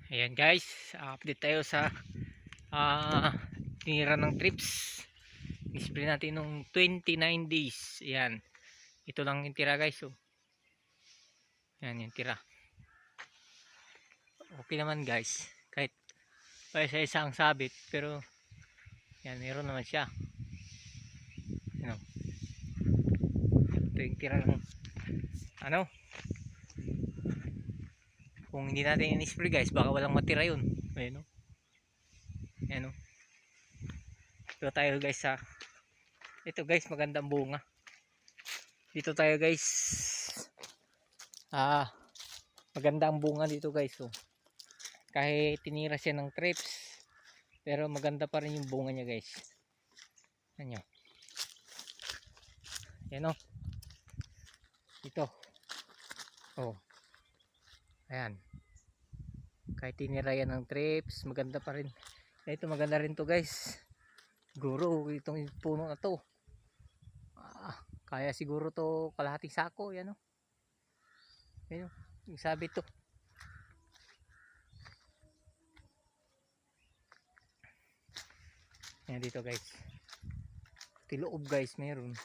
Ayan guys, update tayo sa tinira ng trips. Display natin nung 29 days. Ayan, ito lang yung tira guys. Oh. Ayan yung tira. Okay naman guys, kahit pa isa isang sabit, pero yan, meron naman siya. Ano, ito yung tira ng ano, kung hindi natin in-spray guys, baka walang matira yun. Ayan o. Ayan o. Ito tayo guys sa ito guys, magandang bunga. Dito tayo guys. Maganda ang bunga dito guys. Oh. Kahit tinira siya ng trips, pero maganda pa rin yung bunga niya guys. Ayan nyo. Ayan o. Ito. Oh. Ayan. Kahit tinira yan ng trips, maganda pa rin. Ito maganda rin to guys. Siguro itong puno na to. Kaya siguro to kalahating sako. Yan o. Ayan o. Isabi to. Ayan dito guys. Tiloob guys meron.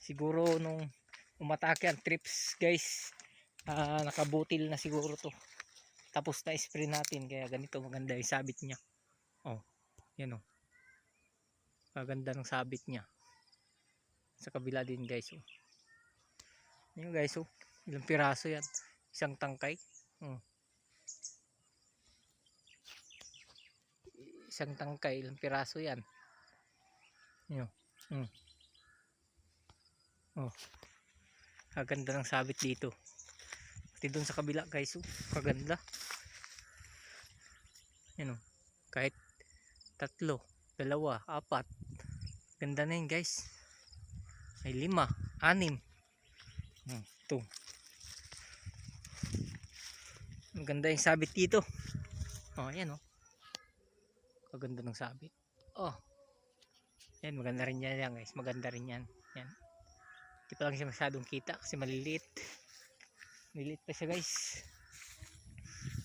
Siguro nung umatake ang trips guys, nakabutil na siguro to. Tapos na spray natin kaya ganito maganda yung sabit niya. Oh, yan oh. Maganda ng sabit niya. Sa kabila din guys oh. Yan guys oh. Ilang piraso yan? Isang tangkay. Oh. Isang tangkay, ilang piraso yan? Yan. Oh. Kaganda ng sabit dito. Pati doon sa kabila guys oh. Kaganda. Yan oh. Kahit tatlo, dalawa, apat. Ganda na yun guys. Ay 5, 6. Ito. Maganda yung sabit dito. Oh, ayan oh. Kaganda ng sabit. Oh. Yan, maganda rin yan guys. Maganda rin yan. Yan. Hindi pa lang siya masyadong kita kasi maliliit. Maliliit pa siya guys.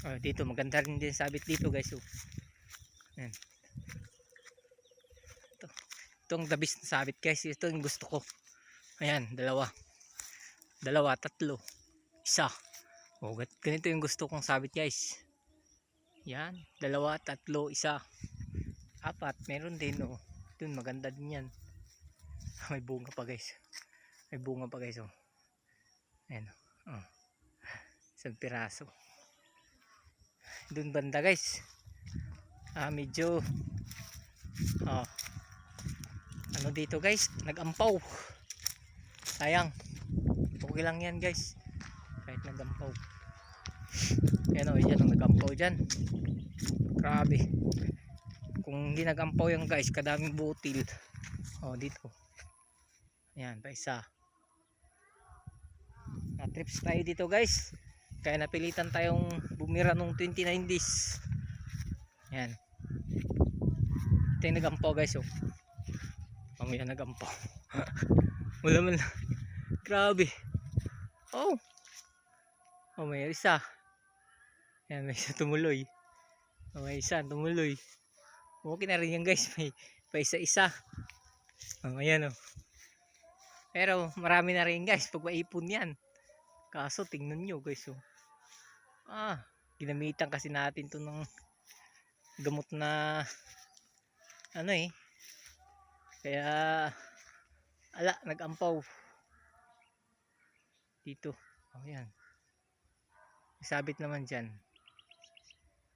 Oh, dito maganda rin din sabit dito guys. Oh. Yan. Itong the best na sabit guys. Ito yung gusto ko. Ayan, dalawa, tatlo, isa. Oh, ganito yung gusto kong sabit guys. Yan, 2, 3, 1, 4. Meron din oh. Dun maganda din yan. May bunga pa guys. May bunga pa guys oh. Ayan oh. Isang piraso. Dun banda guys. Medyo ano dito guys, nag-ampaw. Sayang. Okay lang yan guys. Kahit nag-ampaw. Ayan o, yan ang nag-ampaw dyan. Grabe. Kung hindi nag-ampaw yan guys, kadaming butil. O dito. Ayan, pa isa. Na-trips tayo dito guys. Kaya napilitan tayong bumira nung 29 days. Ayan. Ito yung nag-ampaw guys oh. Mamaya nag-ampaw. Wala man. Grabe. Oh. Oh, may isa. Ayan, may isa tumuloy. Oh, may isa tumuloy. Okay na rin yan guys. May pa isa-isa. Oh, ayan oh. Pero marami na rin guys pag maipon yan. Kaso tingnan nyo guys oh. Ginamitan kasi natin to ng gamot na ano eh. Kaya nag-ampaw dito. Oh, yan. Isabit naman dyan.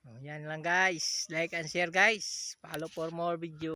Oh, yan lang guys. Like and share guys. Follow for more video.